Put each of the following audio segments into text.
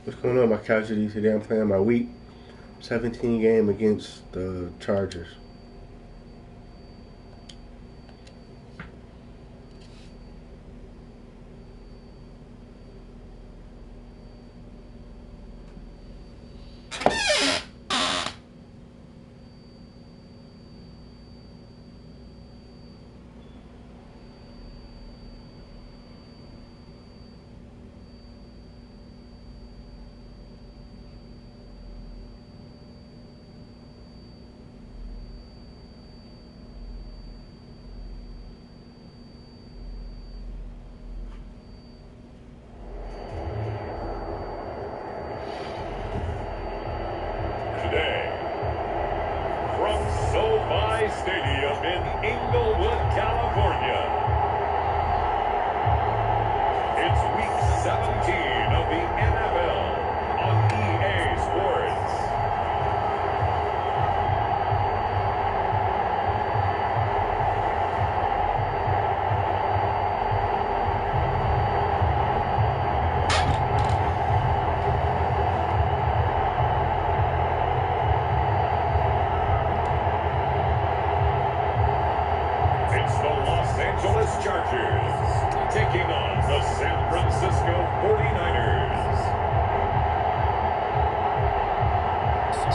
What's going on, my casualties? Today I'm playing my week 17 game against the Chargers. Today, from SoFi Stadium in Inglewood, California, it's Week 17 of the NFL on EA Sports. It's the Los Angeles Chargers taking on the San Francisco 49ers.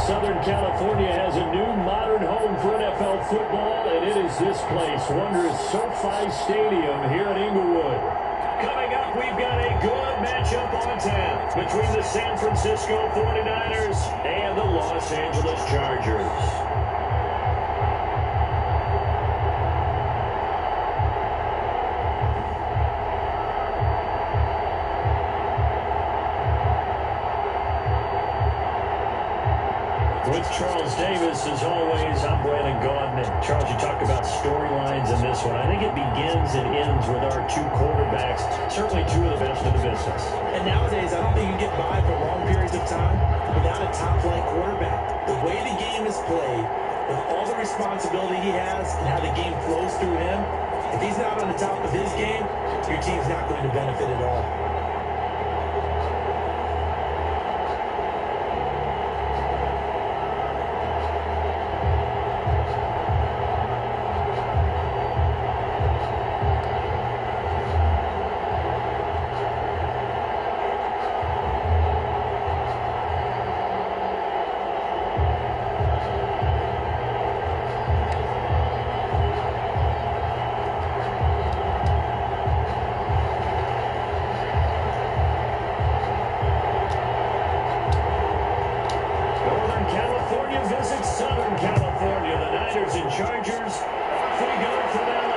Southern California has a new modern home for NFL football, and it is this place, wondrous SoFi Stadium here in Inglewood. Coming up, we've got a good matchup on tap between the San Francisco 49ers and the Los Angeles Chargers. With Charles Davis, as always, I'm Brandon Gaudin. And Charles, you talk about storylines in this one. I think it begins and ends with our two quarterbacks, certainly two of the best in the business. And nowadays, I don't think you can get by for long periods of time without a top-flight quarterback. The way the game is played, with all the responsibility he has and how the game flows through him, if he's not on the top of his game, your team's not going to benefit at all. California visits Southern California. The Niners and Chargers, off we go from LA.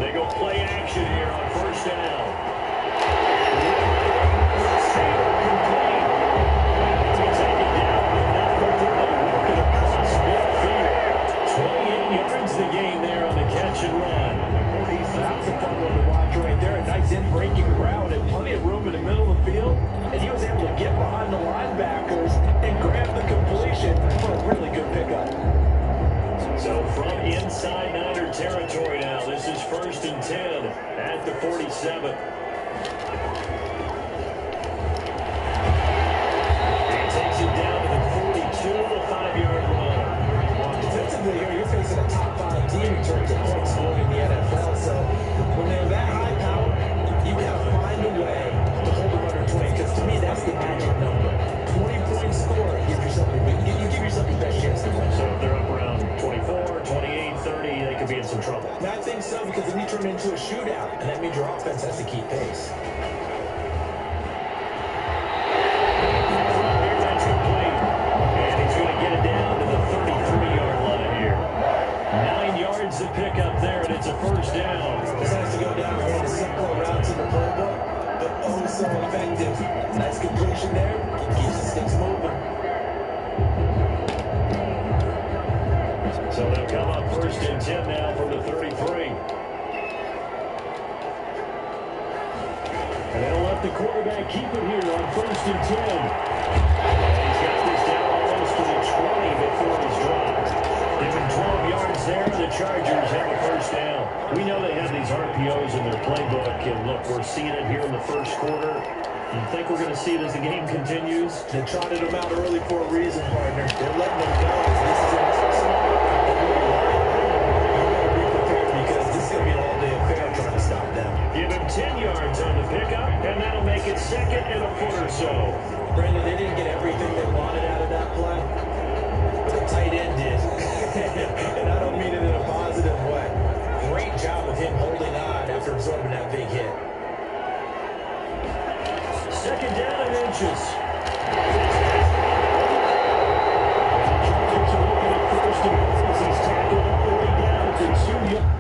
They go play action here on first down. Complete. To take it down with enough quickly to work it across midfield. 28 yards the gain there on the catch and run. That's a fun one to watch right there. A nice in-breaking route and plenty of room in the middle of the field. And he was able to get behind the linebackers and grab the completion for a really good pickup. So from inside Niner territory now, this is 1st and 10 at the 47. He takes it down to the 42, a 5-yard run. Well, defensively here, you're facing a top 5 team in terms of points scored in the NFL. So when they're that high power, you got to find a way to hold them under 20. Because to me, that's the magic number. 20-point score gives yourself, you give yourself the best chance shootout, and that means your offense has to keep pace. That's complete. And he's going to get it down to the 33-yard line here. 9 yards to pick up there, and it's a first down. It's nice to go down and run a simple routes in the playbook, but oh so effective. Nice completion there. Keeps the sticks moving. So they'll come up 1st and 10 now from the 33. And they'll let the quarterback keep it here on 1st and 10. And he's got this down almost to the 20 before he's dropped. Give him 12 yards there, and the Chargers have a first down. We know they have these RPOs in their playbook, and look, we're seeing it here in the first quarter. You think we're going to see it as the game continues? They trotted them out early for a reason, partner. They're letting them go. This is an arsenal. You better be prepared because this is going to be an all-day affair trying to stop them. Give him 10 yards on the pickup, and that'll make it 2nd and a foot or so. Brandon, they didn't get everything they wanted out of that play, but the tight end did. And I don't mean it in a positive way. Great job of him holding on after absorbing that big hit. 2nd down and inches. Chargers are looking at 1st and goal as he's tackled all the way down to 2 yards.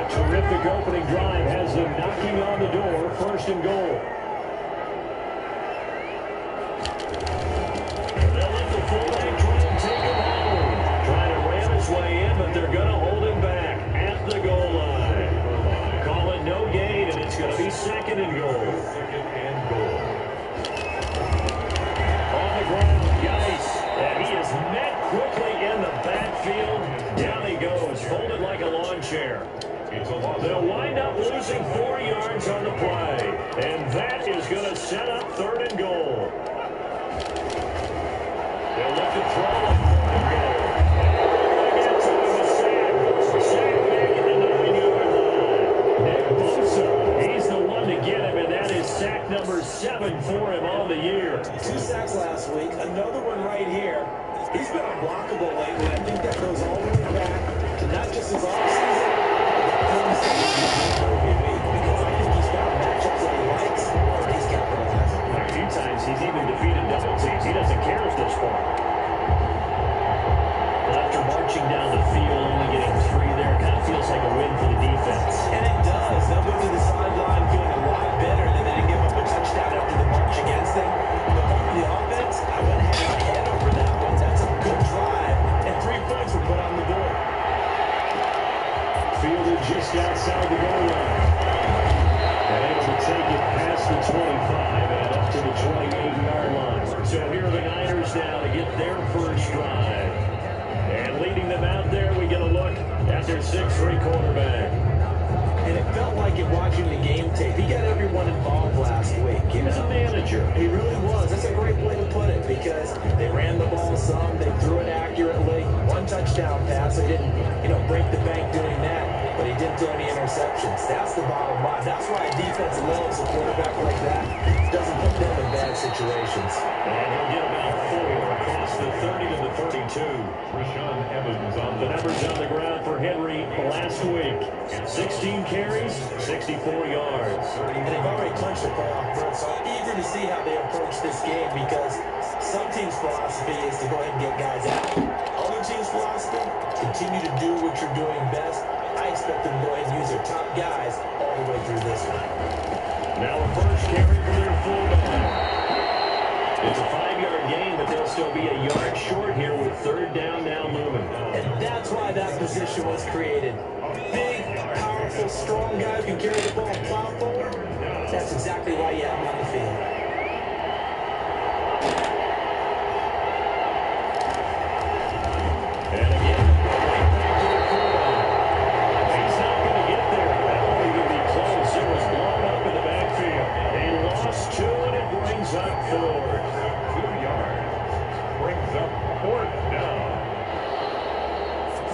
Terrific opening drive has them knocking on the door. 1st and goal. They'll let the fullback try and take him home. Trying to ram his way in, but they're going to hold him back at the goal line. Call it no gain, and it's going to be 2nd and goal. 2nd and goal. On the ground, Geis. And he is met quickly in the backfield. Down he goes, folded like a lawn chair. They'll wind up losing 4 yards on the play. And that is going to set up 3rd and goal. They'll look to throw on 3rd and goal. And to him a sack. Sack back at the 9-yard line. Nick Bosa, he's the one to get him, and that is sack number 7 for him on the year. 2 sacks last week, another one right here. He's been unblockable lately. I think that goes all the way back to not just his offseason, because I think he's found matchups that he likes, and he's capitalizing. A few times he's even defeated double teams. He doesn't care at this point. Well, after marching down the field, only getting 3 there, kind of feels like a win for the defense. And it does. They'll go to the sideline feeling a lot better than they didn't give up a touchdown after the march against them. But on the offense, I went head over that one. That's a good drive, and 3 points were put on the board. Fielded just outside the goal line. And able to take it past the 25 and up to the 28-yard line. So here are the Niners now to get their first drive. And leading them out there, we get a look at their 6'3" quarterback. And it felt like it watching the game tape. He got everyone involved last week. He was a manager. He really was. That's a great way to put it because they ran the ball some, they threw it accurately. 1 touchdown pass. They didn't, break the bank doing that, but he didn't throw any interceptions. That's the bottom line. That's why a defense loves a quarterback like that. Doesn't put them in bad situations. And he'll get about 4 across the 30 to the 32. The numbers on the ground for Henry last week. 16 carries, 64 yards. And they've already clinched the playoff berth, so I'm eager to see how they approach this game because some teams' philosophy is to go ahead and get guys out. Other teams' philosophy, continue to do what you're doing best. I expect them to go ahead and use their top guys all the way through this one. Now a first carry for their fullback. It's a 5-yard gain, but they'll still be a yard short here with third down now looming. And that's why that position was created. Big, powerful, strong guys who can carry the ball and plow forward. That's exactly why you have him on the field. And again, right back to the fullback. He's not going to get there. That won't even be close. It was blown up in the backfield. They lost 2, and it brings up 4. 2 yards. Brings up 4th down.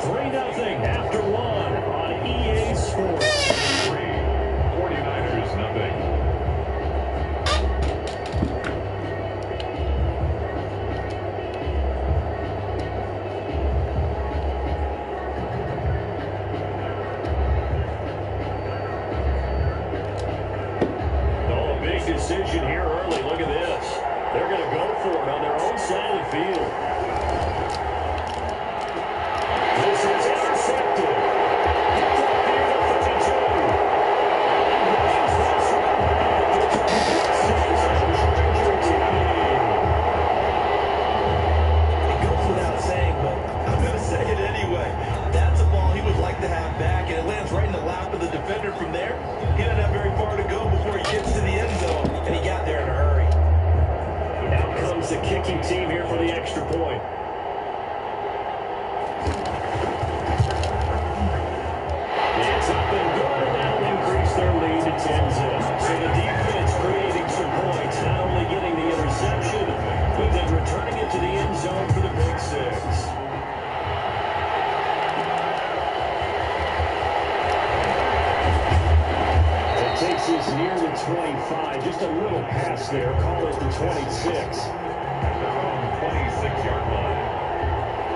3-0 after 1 on EA Sports. 49ers nothing. Oh, a big decision here early. Look at this. They're going to go for it on their own side of the field. This is intercepted. It's up here to 32. Runs this one back. It's a big 6 on Treasure TV. It goes without saying, but I'm going to say it anyway. That's a ball he would like to have back, and it lands right in the lap of the defender from there. He doesn't have very far to go before he gets to the end zone, and he got there in a hurry. Now comes the kicking team here for the extra point. It's up and good, and that'll increase their lead to 10-zip. So the defense creating some points, not only getting the interception, but then returning it to the end zone for the big 6. It takes us near the 25. Just a little pass there. Call it the 26. At their own 26-yard line.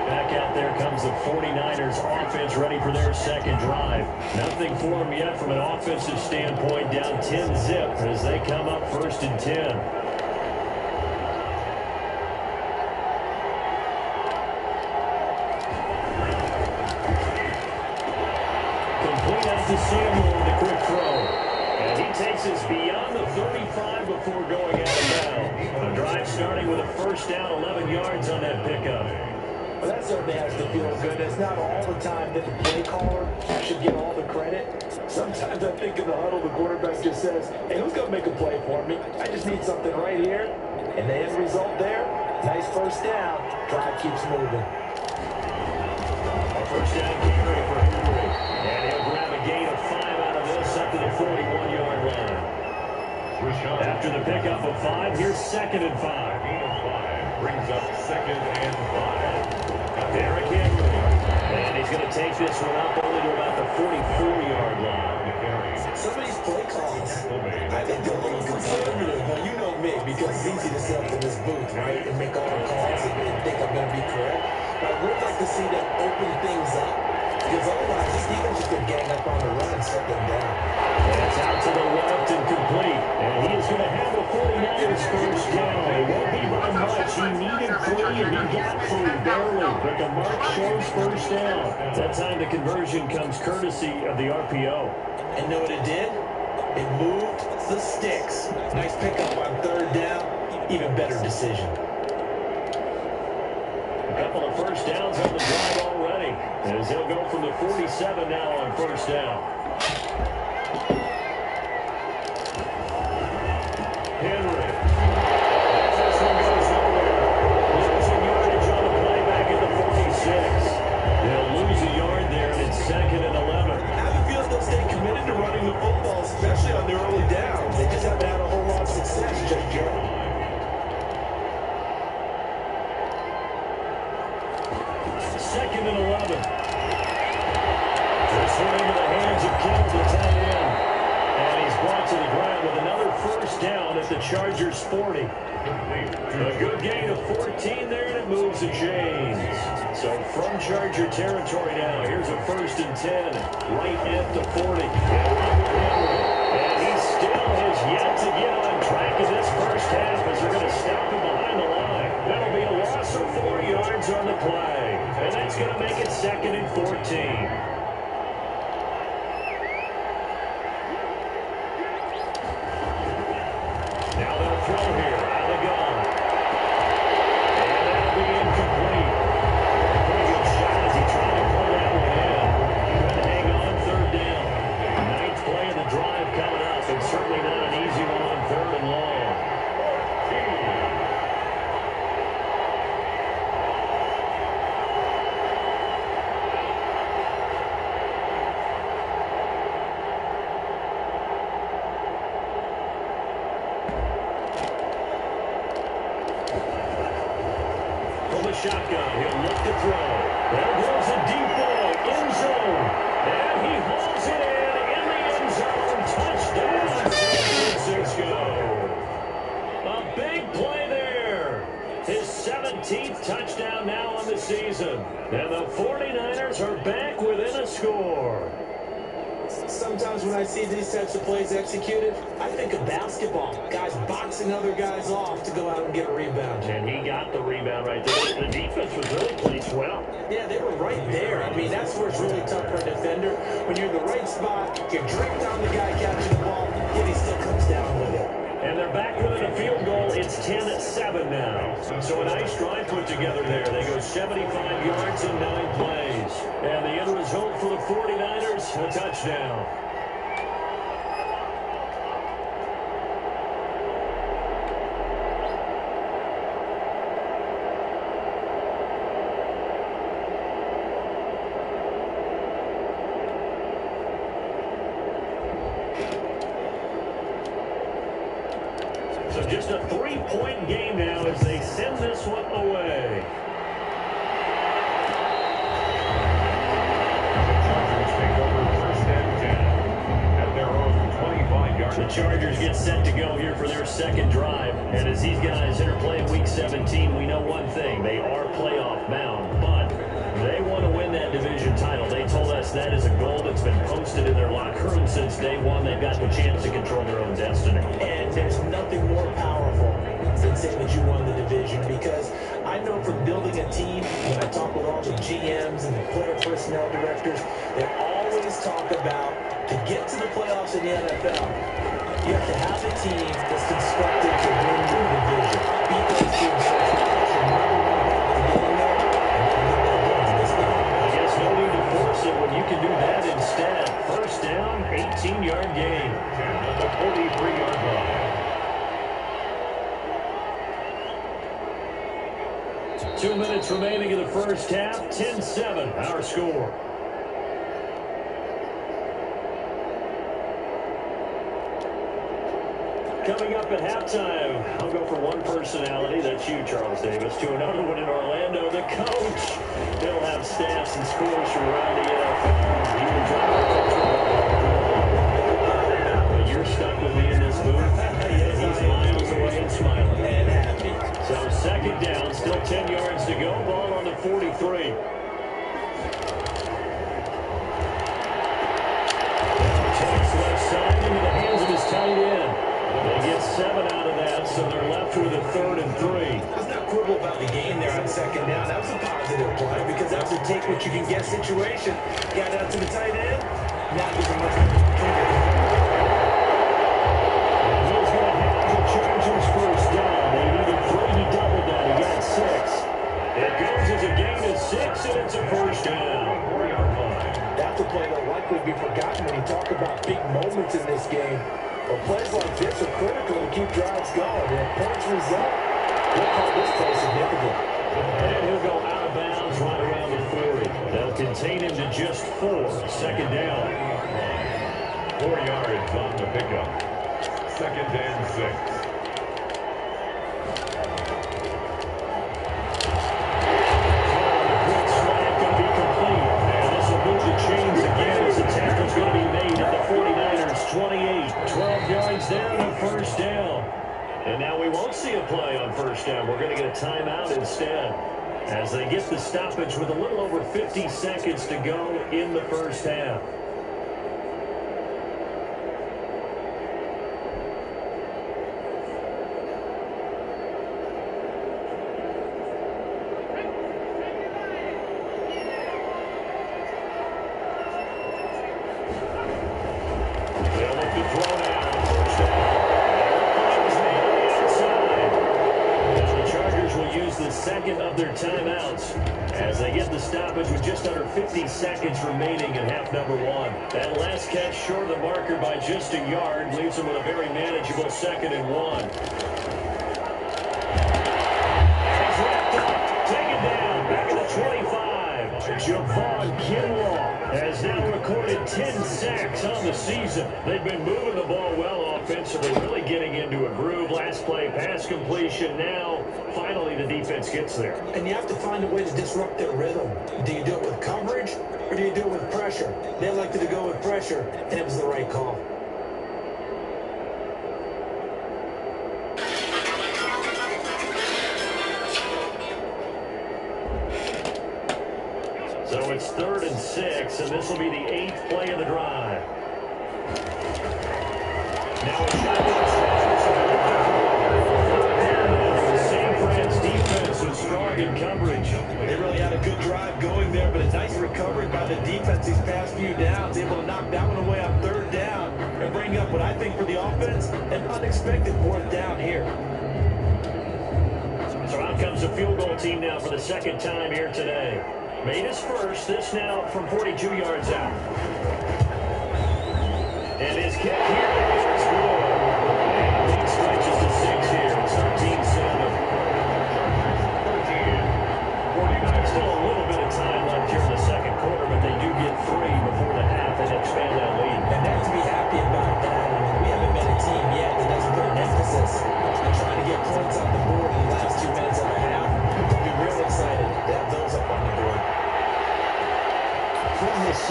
Back out there comes the 49ers offense ready for their second drive. Nothing for them yet from an offensive standpoint, down 10-zip as they come up 1st and 10. Complete out to Samuel with the quick throw. And he takes us beyond the 35 before going out of bounds. A drive starting with a first down, 11 yards on that pickup. Well, that certainly has to feel good. It's not all the time that the play caller should get all the credit. Sometimes I think in the huddle, the quarterback just says, hey, who's going to make a play for me? I just need something right here. And the end result there, nice first down. Drive keeps moving. A first down carry for Henry. And he'll grab a gain of 5 out of this up to the 41-yard line. After the pickup of 5, here's 2nd and 5. Gain of 5 brings up 2nd and 5. Derrick Henry. And he's going to take this one up only to about the 44-yard line. Some of these play calls, I think they're a little conservative. Well, you know me, because it's easy to sit up in this booth, right, and make all the calls and think I'm going to be correct. But I would like to see them open things up, because otherwise this defense is going to gang up on the run and shut them down. That's out to the left and complete. And he is going to have the 49ers first down. It won't be by much. He needed 3, and he got 3 barely. But the mark shows first down. That time the conversion comes courtesy of the RPO. And know what it did? It moved the sticks. Nice pickup on 3rd down. Even better decision. A couple of first downs on the drive already, as he'll go from the 47 now on first down. Henry. This one goes nowhere. Losing yardage on the play back at the 46. They'll lose a yard there, and it's 2nd and 11. How do you feel they'll stay committed to running the football, especially on their early downs? They just haven't had a whole lot of success just yet. 2nd and 11. This one into the hands of Kittle, the tight end. And he's brought to the ground with another first first down at the Chargers 40. A good gain of 14 there, and it moves the chains. So from Charger territory now, here's a 1st and 10, right at the 40. And he still has yet to get on track in this first half as they're going to stop him behind the line. That'll be a loss of 4 yards on the play. And that's going to make it 2nd and 14. Shotgun, he'll look to throw. There goes a deep ball, end zone. And he hauls it in the end zone. Touchdown, San Francisco. A big play there. His 17th touchdown now on the season. And the 49ers are back within a score. Sometimes when I see these types of plays executed, I think of basketball. Guys boxing other guys off to go out and get a rebound. And he got the rebound right there. The defense was really placed well. Yeah, they were right there. I mean, that's where it's really tough for a defender. When you're in the right spot, you drink down the guy catching the ball, yet he still comes down with it. And they're back within a field goal. It's 10-7 now. So a nice drive put together there. They go 75 yards in 9 plays. And the end result for the 49ers, a touchdown. So just a 3-point game now as they send this one away. Chargers take over 1st and 10 at their own 25-yard. The Chargers get set to go here for their 2nd drive. And as these guys interplay in Week 17, we know one thing. They are playoff bound, but they want to win that division title. They told us that is a goal that's been posted in their locker room since day one. They've got the chance to control their own destiny. And there's nothing more powerful than saying that you won the division, because I know from building a team, when I talk with all the GMs and the player personnel directors, they always talk about, to get to the playoffs in the NFL, you have to have a team that's constructed to win the division. Beat those teams so fast, you're never going to get in there, and this game. I guess no need to force it when you can do that instead. 1st down, 18-yard gain. At the 43-yard line. 2 minutes remaining in the first half. 10-7, our score. Coming up at halftime, I'll go for one personality. That's you, Charles Davis. To another one in Orlando, the coach. He'll have staffs and scores from around the NFL. He will drive the coach. But you're stuck with me in this booth. And he's miles away and smiling. And happy. So 2nd down, still 10 yards to go. Ball on the 43. Takes left side into the hands of his tight end. They get 7 out of that, so they're left with a 3rd and 3. Let's not quibble about the game there on 2nd down. That was a positive play, because that was a take what you can get situation. Got out to the tight end. Now gives him much more. He's going to have the Chargers 1st down. They needed 3. He doubled that. He got 6. It goes as a gain of 6, and it's a 1st down. 4-yard line. That's a play that likely be forgotten when you talk about big moments in this game. But plays like this are critical to keep drives going. And points result, we'll call this play significant. And he'll go out of bounds right around the 40. They'll contain him to just 4. 2nd down. 4 yards on the pickup. 2nd and 6. Chains again as the tackle's going to be made at the 49ers 28. 12 yards there and a 1st down. And now we won't see a play on first down. We're going to get a timeout instead, as they get the stoppage with a little over 50 seconds to go in the first half. Second of their timeouts as they get the stoppage with just under 50 seconds remaining in half number one. That last catch short of the marker by just a yard leaves them with a very manageable 2nd and 1. He's wrapped up, taken down, back at the 25. Javon Kinlaw has now recorded 10 sacks on the season. They've been moving the ball well offensively, really getting into a groove. Last play, pass completion. Now, finally, the defense gets there. And you have to find a way to disrupt their rhythm. Do you do it with coverage, or do you do it with pressure? They elected to go with pressure, and it was the right call. So it's 3rd and 6, and this will be the 8th play of the drive. Now a shotgun San Fran's defense was strong in coverage. They really had a good drive going there, but a nice recovery by the defense these past few downs, able to knock that one away on 3rd down and bring up what I think for the offense, an unexpected 4th down here. So out comes the field goal team now for the 2nd time here today. Made his first, this now from 42 yards out. And his kick here is good. And lead stretches to 6 here. It's 13-7. Still a little bit of time left here in the 2nd quarter, but they do get 3 before the half and expand that lead. And that's to be happy about that. I mean, we haven't met a team yet that doesn't put an emphasis on trying to get points on the board in the last 2 minutes of a half. We'll be real excited to have those up on the board. From the 6.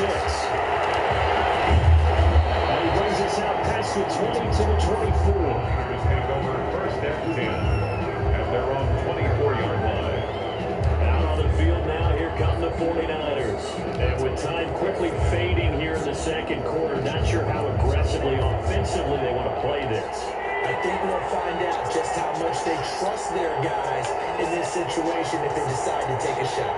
And he brings us out past the 20 to the 24. Take over 1st and 10 at their own 24-yard line. Out on the field now, here come the 49ers. And with time quickly fading here in the 2nd quarter, not sure how aggressively, offensively they want to play this. I think we'll find out just how much they trust their guys in this situation if they decide to take a shot.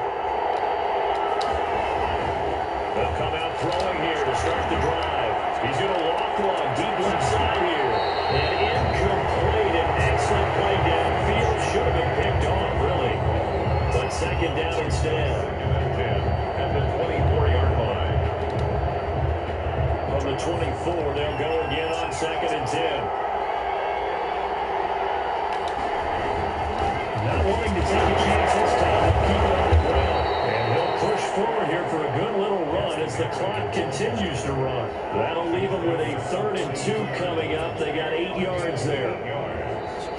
They'll come out throwing here to start the drive. He's going to walk one deep left side here. And incomplete. An excellent play downfield. Should have been picked off, really. But 2nd down instead. At the 24-yard line. From the 24, they'll go again on 2nd and 10. Not wanting to take a chance this time, he'll keep it on the ground. And he'll push forward here for a good little run as the clock continues to run. That'll leave them with a 3rd and 2 coming up. They got 8 yards there.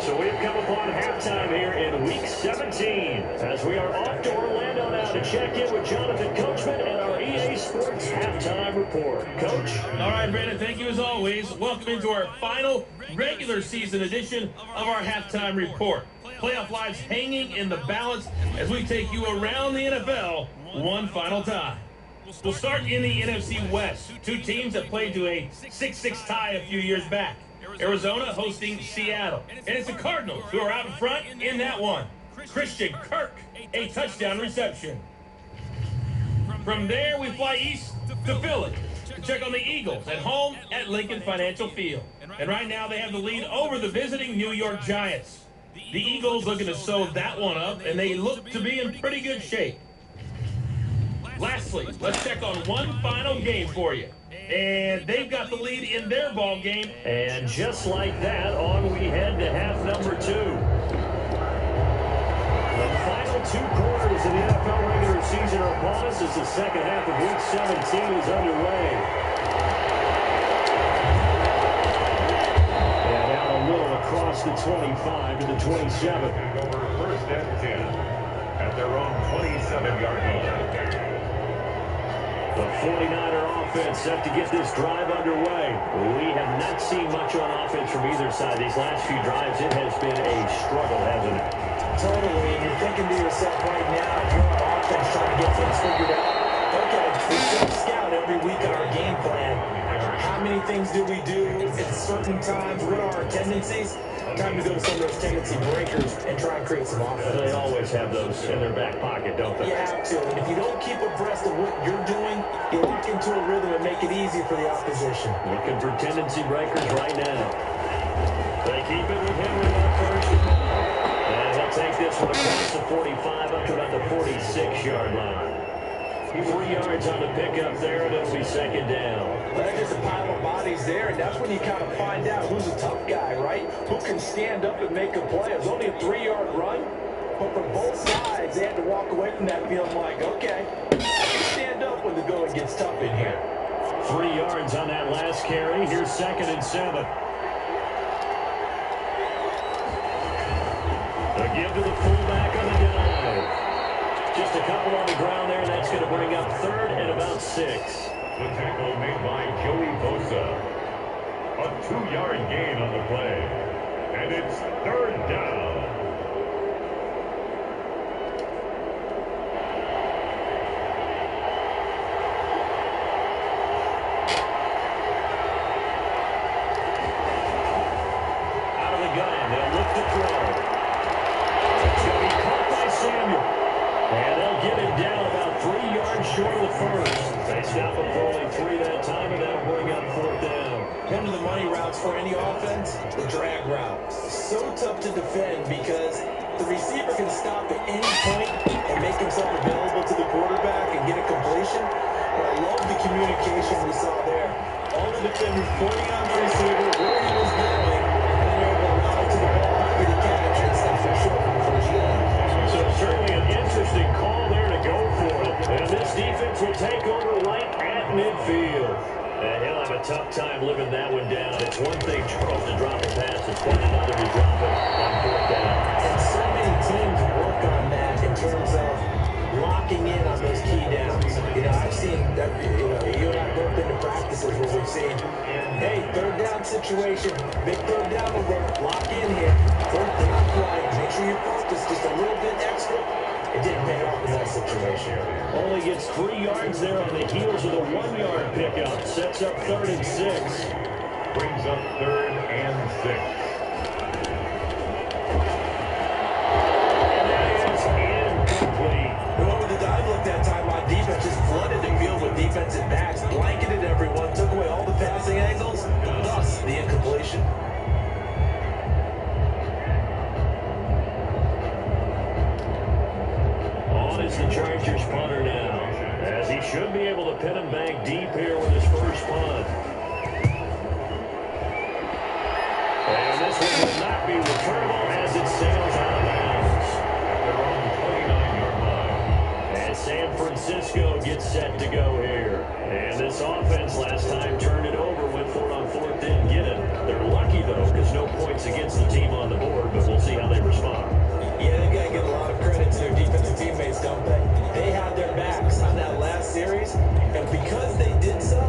So we've come upon halftime here in Week 17 as we are off to Orlando now to check in with Jonathan Coachman and our EA Sports Halftime Report. Coach? All right, Brandon, thank you as always. Welcome into our final regular season edition of our Halftime Report. Playoff lives hanging in the balance as we take you around the NFL one final time. We'll start in the NFC West. 2 teams that played to a 6-6 tie a few years back. Arizona hosting Seattle. And it's the Cardinals who are out in front in that one. Christian Kirk, a touchdown reception. From there, we fly east to Philly to check on the Eagles at home at Lincoln Financial Field. And right now, they have the lead over the visiting New York Giants. The Eagles looking to sew that one up, and they look to be in pretty good shape. Lastly, let's check on one final game for you. And they've got the lead in their ball game. And just like that, on we head to half number 2. The final 2 quarters of the NFL regular season are upon us as the 2nd half of Week 17 is underway. And out a little across the 25 to the 27. Over 1st and 10 at their own 27-yard line. The 49er offense set to get this drive underway. We have not seen much on offense from either side. These last few drives, it has been a struggle, hasn't it? Totally. And you're thinking to yourself right now, if you're on offense trying to get things figured out, okay, we scout every week on our game plan. How many things do we do at certain times? What are our tendencies? Time to go to some of those tendency breakers and try and create some offense. They always have those in their back pocket, don't they? You have to. And if you don't keep abreast of what you're doing, you lock into a rhythm and make it easy for the opposition. Looking for tendency breakers right now. They keep it with Henry on first. And he'll take this one across the 45 up to about the 46-yard line. 3 yards on the pickup there, and it'll be second down. Well, there's a pile of bodies there, and that's when you kind of find out who's a tough guy, right? Who can stand up and make a play. It was only a 3-yard run, but for both sides, they had to walk away from that feeling like, okay, I can stand up when the going gets tough in here. 3 yards on that last carry. Here's 2nd and 7. A give to the fullback on the dive. Just a couple on the ground there, and that's going to bring up 3rd and about 6. The tackle made by Joey Bosa. A 2-yard gain on the play. And it's 3rd down. Out of the gun, they'll look to throw. It's going to be caught by Samuel. And they'll get him down about 3 yards short of the first. They stop him for only 3 that time, and that'll bring up 4th down. One of the money routes for any offense, the drag route. So tough to defend because the receiver can stop at any point and make himself available to the quarterback and get a completion. But I love the communication we saw there. All the defenders pointing on the receiver, where he was going, and then they're able to route to the ball after the catch and stop him short from the first down. So certainly an interesting call there to go for it. And this defense will take over right at midfield. And he'll have a tough time living that one down. It's one thing, Charles, to drop a pass. It's quite another to drop it on 4th down. And so many teams work on that in terms of locking in on those key downs. You know, I've seen that, you and I both been to practices where we've seen, hey, 3rd down situation, big 3rd down alert, lock in here. 4th down play, make sure you focus just a little bit extra. It didn't pay off in that situation. Only gets 3 yards there on the heels of the 1-yard pickup. Sets up 3rd and 6. Brings up 3rd and 6. And that is incomplete. Well, with the dive look that time on defense, just flooded the field with defensive backs, blanketed everyone, took away all the passing angles, thus the incompletion. On is the Chargers punter now, as he should be able to pin him back deep here with his first punt. And this one will not be returnable as it sails out of bounds. They're on the 29-yard line. And San Francisco gets set to go here. And this offense last time turned it over, went for it on 4th, didn't get it. They're lucky, though, because no points against the team on the board, but we'll see how they respond. Yeah, they got to give a lot of credit to their defensive teammates, don't they? They had their backs on that last series, and because they did so,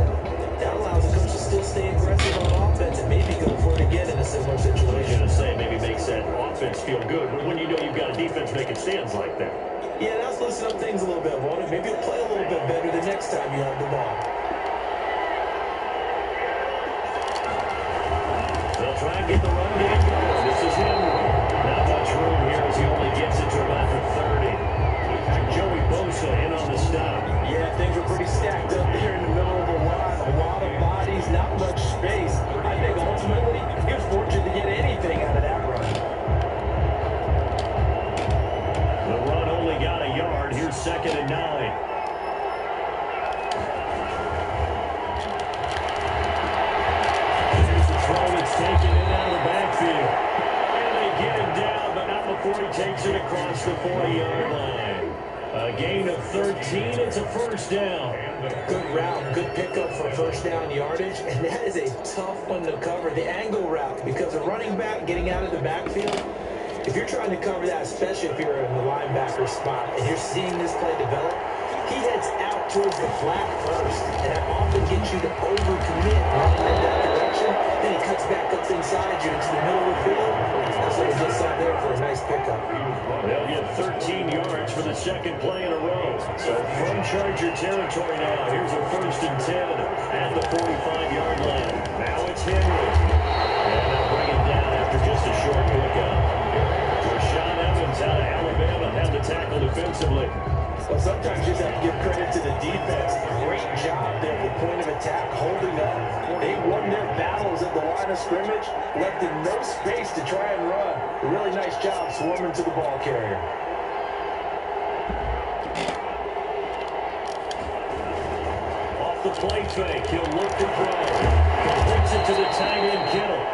that allows the coach to still stay aggressive on offense and maybe go for it again in a similar I was situation. going to say, maybe makes that offense feel good, but when you know you've got a defense making stands like that. Yeah, that's loosen up things a little bit, won't it? Maybe you'll play a little bit better the next time you have the ball. They'll try and get the run game going. This is Henry. Not much room here as he only gets it to about the 30. Joey Bosa in on the stop. Yeah, things are pretty stacked up there in the middle of the line. A lot of bodies, not much space. I think ultimately he was fortunate to get anything out of that run. The run only got a yard. Here's 2nd and 9. Here's the throw that's taken in out of the backfield. And they get him down, but not before he takes it across the 40-yard line. A gain of 13. It's a first down. Good route, good pickup for first down yardage, and that is a tough one to cover, the angle route, because a running back getting out of the backfield, if you're trying to cover that, especially if you're in the linebacker spot and you're seeing this play develop, he heads out towards the flat first, and that often gets you to overcommit running in that direction. Then he cuts back up inside you into the middle of the field. That's what he just saw there for a nice pickup. They'll get 13 yards for the second play in a row. So from Charger territory now, here's a 1st and 10 at the 45-yard line. Now it's Henry. And they'll bring it down after just a short pickup. Rashaan Evans out of Alabama had the tackle defensively. Well, sometimes you just have to give credit to the defense. Great job there at the point of attack, holding up. They won their battles at the line of scrimmage, left them no space to try and run. A really nice job swarming to the ball carrier. Off the play fake, he'll look to throw. Completes it to the tight end, Kittle.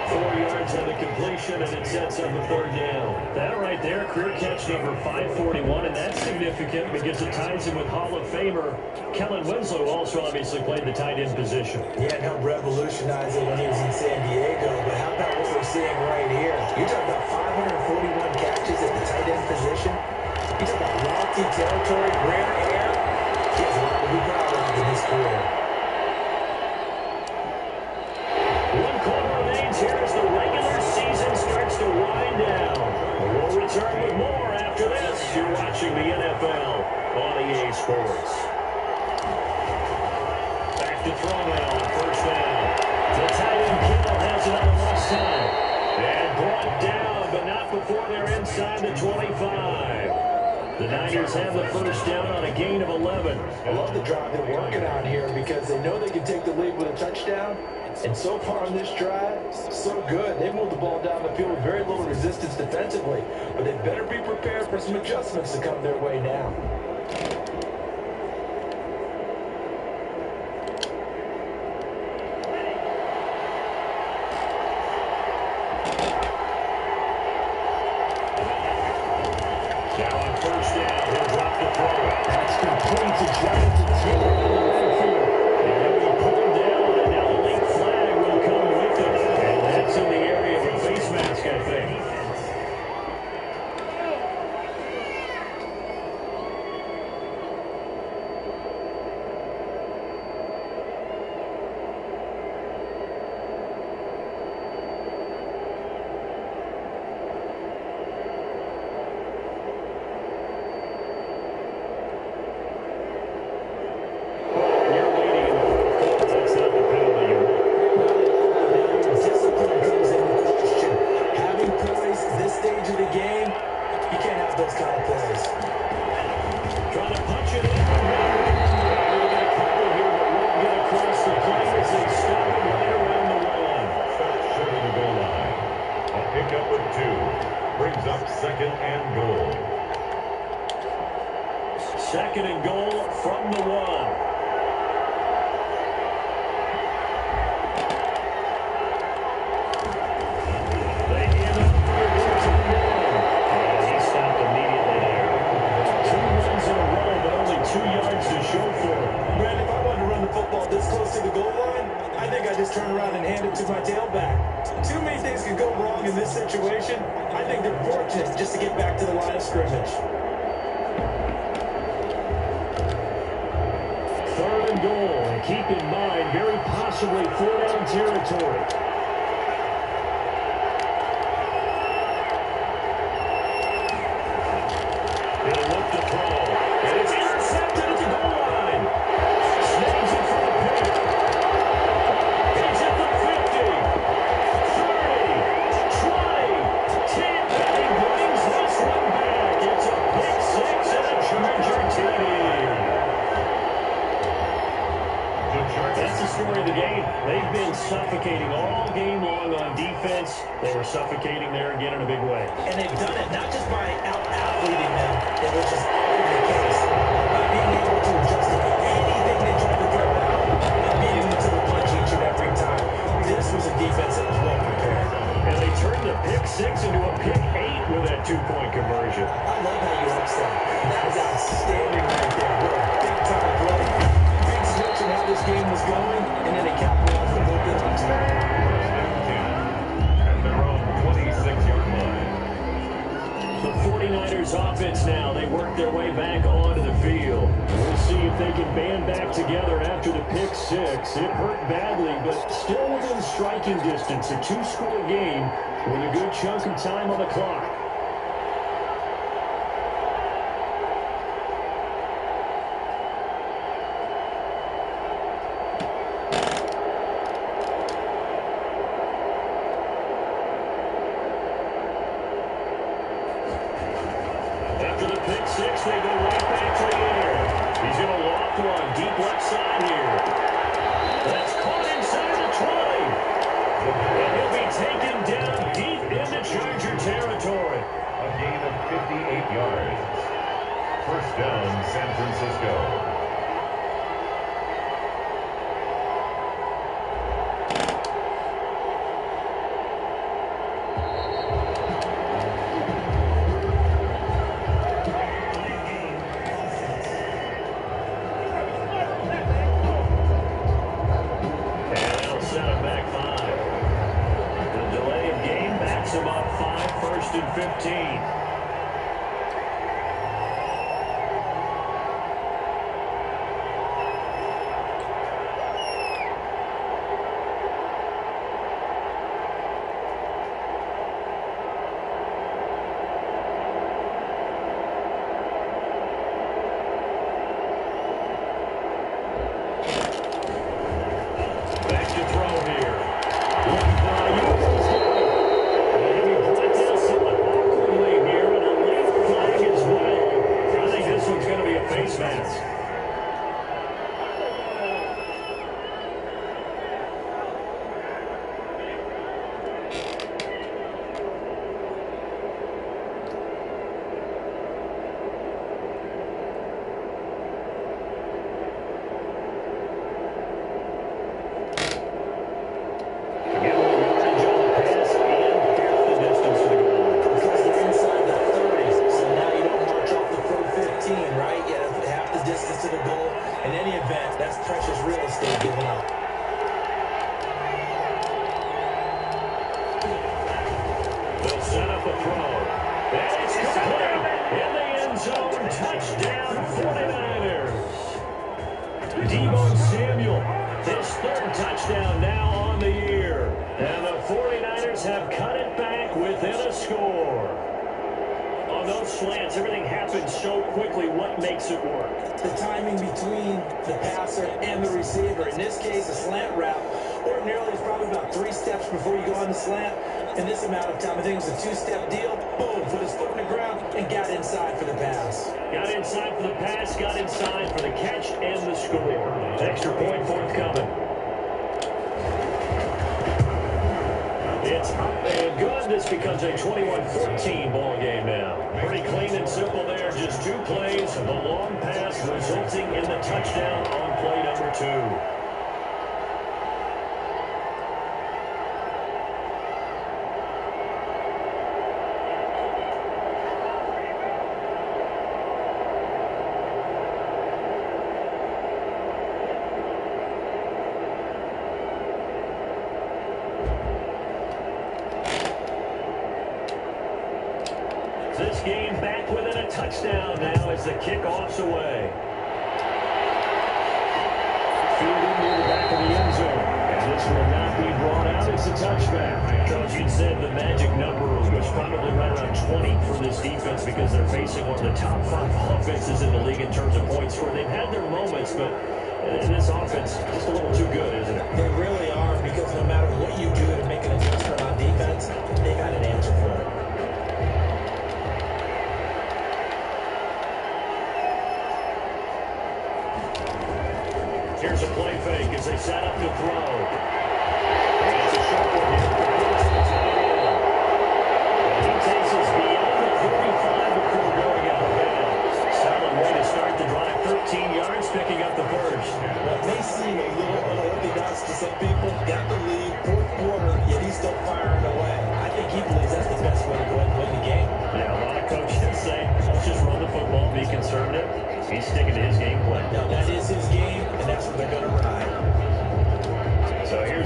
4 yards on the completion, and it sets up a 3rd down. That right there, career catch number 541, and that's significant because it ties him with Hall of Famer Kellen Winslow, also obviously played the tight end position. Yeah, and helped revolutionize it when he was in San Diego, but how about what we're seeing right here? You're talking about 541 catches at the tight end position. You're talking about lofty territory, rare air. He has a lot to be proud of in his career. One quarter remains here as the regular season starts to wind down. We'll return with more after this. You're watching the NFL on EA Sports. Back to throw now on 1st down. The tight end Kittle has it on the left side. And brought down, but not before they're inside the 25. The Niners have the 1st down on a gain of 11. I love the drive they're working on here because they know they can take the lead with a touchdown. And so far on this drive, so good. They moved the ball down the field with very little resistance defensively. But they better be prepared for some adjustments to come their way now. Now on 1st down, he'll drop the throw. That's complete to Jonathan Taylor on the right field. And he'll be pulled down, and now the late flag will come with it. And that's in the area of a face mask, I think. Second and goal from the 1. They hand up to the 1. And he stopped immediately there. 2 runs in a row, but only 2 yards to show for it. Brad, if I wanted to run the football this close to the goal line, I think I'd just turn around and hand it to my tailback. Too many things could go wrong in this situation. I think they're fortunate just to get back to the line of scrimmage. 3rd and goal, and keep in mind, very possibly 4-down territory. He'll look to throw, and it's intercepted at the goal line. Snags it for the pick. He's at the 50, 30, 20, 10, and he brings this one back. It's a pick 6 and a Charger TD. That's the story of the game. They've been suffocating all game long on defense. They were suffocating there again in a big way. And they've done it not just by out-athleting them, which is often the case, by being able to adjust to anything they try to throw out and beating them to the punch each and every time. This was a defense that was well prepared. And they turned the pick 6 into a pick 8 with that 2-point conversion. I love how you upset. That is outstanding right there. What a big-time play. Big switch in how this game was going, and then they capitalized a little bit on top. At their own 26-yard line. The 49 49ers offense now. They work their way back onto the field. We'll see if they can band back together after the pick six. It hurt badly, but still within striking distance. A two-score game with a good chunk of time on the clock. Six, they go right back to the air. He's going to loft one deep left side here. That's caught inside the 20. And he'll be taken down deep into Charger territory. A gain of 58 yards. First down, San Francisco. Touchdown now on the year. And the 49ers have cut it back within a score. On those slants, everything happens so quickly. What makes it work? The timing between the passer and the receiver. In this case, a slant route ordinarily is probably about 3 steps before you go on the slant. In this amount of time, I think it was a 2-step deal. Boom, put his foot in the ground and got inside for the pass. Got inside for the pass, got inside for the catch and the score. Extra point forthcoming. It's up and good. This becomes a 21-14 ball game now. Pretty clean and simple there. Just 2 plays. The long pass resulting in the touchdown on play number 2. This game back within a touchdown now as the kickoff's away. Fielded near the back of the end zone. And this will not be brought out. It's a touchback. Coach, you said the magic number was probably right around 20 for this defense because they're facing one of the top 5 offenses in the league in terms of points scored. They've had their moments, but this offense just a little too good, isn't it? They really are, because no matter what you do to make an adjustment on defense, they got an answer for it. Here's a play fake as they set up to throw. And it's a short one here for he takes us beyond the 45 before going out of bounds. Solid way to start the drive. 13 yards, picking up the first. What may seem a little unorthodox to some people, got the lead, 4th quarter, yet he's still firing away. I think he believes that's the best way to go ahead and win the game. Yeah, a lot of coaches say, let's just run the football, be conservative. He's sticking to his game plan. Now, that is his game, and that's what they're going to ride. So here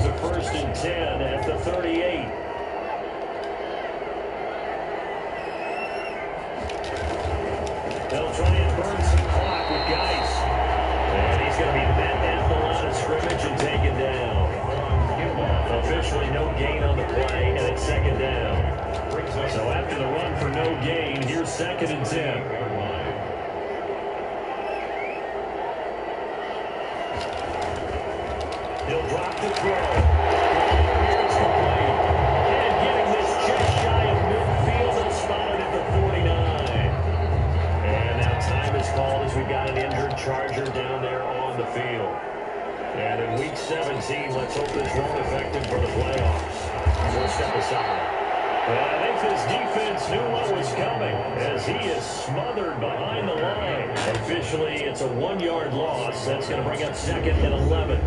They'll try and burn some clock with Geis. And he's going to be met at the line of scrimmage and taken down. Officially no gain on the play, and it's second down. So after the run for no gain, here's 2nd and 10. He'll drop the throw. It's complete. And getting this just shy of midfield and spotted at the 49. And now time is called as we've got an injured Charger down there on the field. And in week 17, let's hope this won't affect him for the playoffs. We'll step aside. And I think this defense knew what was coming as he is smothered behind the line. Officially, it's a 1-yard loss. That's going to bring up 2nd and 11.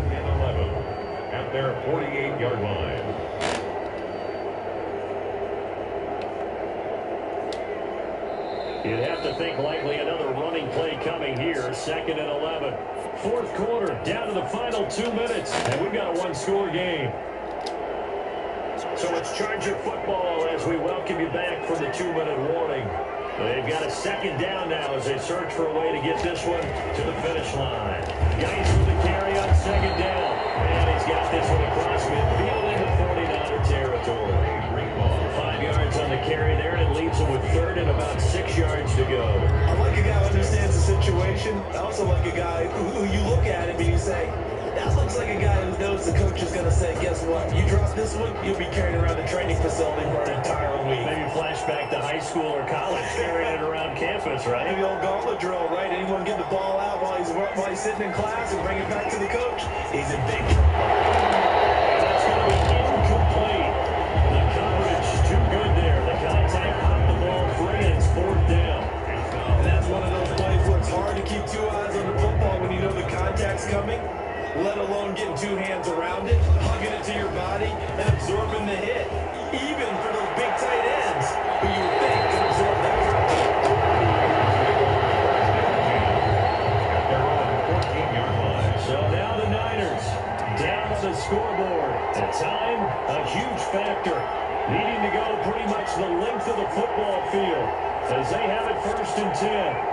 At their 48-yard line. You'd have to think likely another running play coming here. 2nd and 11. 4th quarter, down to the final 2 minutes. And we've got a 1-score game. So it's Charger football as we welcome you back from the 2-minute warning. They've got a 2nd down now as they search for a way to get this one to the finish line. Geis with the carry on 2nd down. And he's got this one across midfield into 49er territory. 5 yards on the carry there, and it leaves him with 3rd and about 6 yards to go. I like a guy who understands the situation. I also like a guy who you look at him and you say, that looks like a guy who knows the coach is going to say, guess what? You drop this one, you'll be carrying around the training facility for an entire week. Maybe flashback to high school or college, carrying it around campus, right? Maybe old gauntlet drill, right? Anyone get the ball out while he's sitting in class and bring it back to the coach? He's in big trouble. That's going to be incomplete. The coverage too good there. The contact popped the ball free, and it's 4th down. And that's one of those plays where it's hard to keep 2 eyes on the football when you know the contact's coming, let alone getting 2 hands around it, hugging it to your body, and absorbing the hit. Even for those big tight ends who you would think can absorb that kind of hit. So now the Niners down on the scoreboard. At time, a huge factor. Needing to go pretty much the length of the football field as they have it 1st and 10.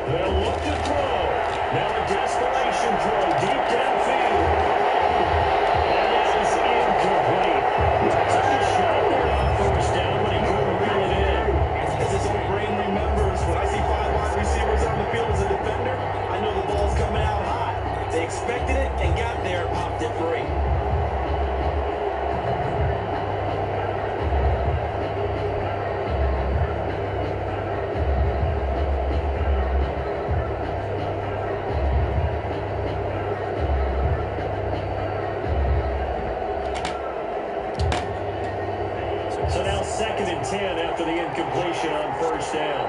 They'll look to throw. Now a desperation throw deep downfield. And that is incomplete. Took a shot there on 1st down, but he couldn't reel it in. As his old brain remembers, when I see 5 wide receivers on the field as a defender, I know the ball's coming out hot. They expected it and got there and popped it free. So now 2nd and 10 after the incompletion on 1st down.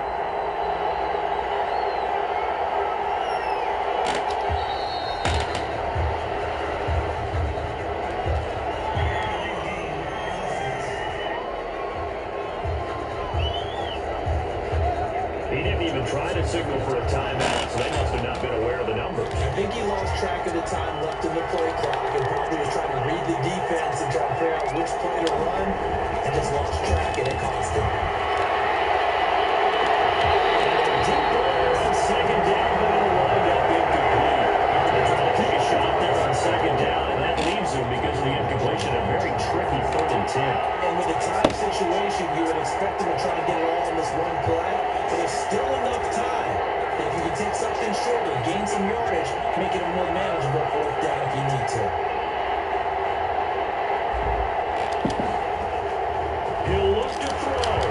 He didn't even try to signal for a timeout, so they must have not been aware of the numbers. I think he lost track of the time left in the play clock and probably was trying to read the defense and try to figure out which play to run and just lost track and it cost him. Deep ball on 2nd down, but it'll wind up incomplete. They're trying to take a shot there on 2nd down, and that leaves him because of the incompletion. A very tricky 3rd and 10. And with a time situation, you would expect him to try to get it all in this one play, but there's still enough time. If you can take something shorter, gain some yardage, make it a more manageable 4th down if you need to. He'll look to throw.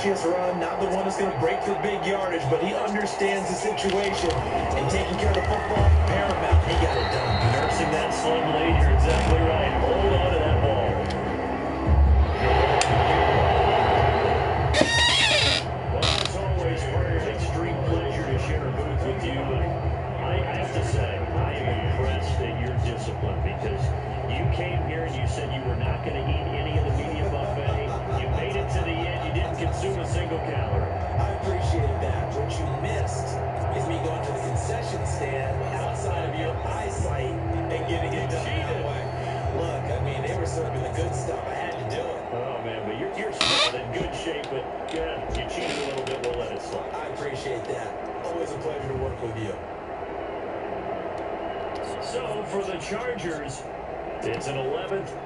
flashiest run, not the one that's going to break for big yardage, but he understands the situation. And taking care of the football, paramount. He got it done. Nursing that slim lead, you're exactly right. Hold on to that ball. Well, as always, Fred, an extreme pleasure to share a booth with you. But I have to say, I am impressed at your discipline because you came here and you said you were not going to eat any of the media buffet. You made it to the end. You didn't consume a single calorie. I appreciate that. What you missed is me going to the concession stand outside of your eyesight and getting it done that way. Look, I mean, they were serving the good stuff. I had to do it. Oh, man, but you're still in good shape, but yeah, you cheated a little bit. We'll let it slide. I appreciate that. Always a pleasure to work with you. So, for the Chargers, it's an 11th.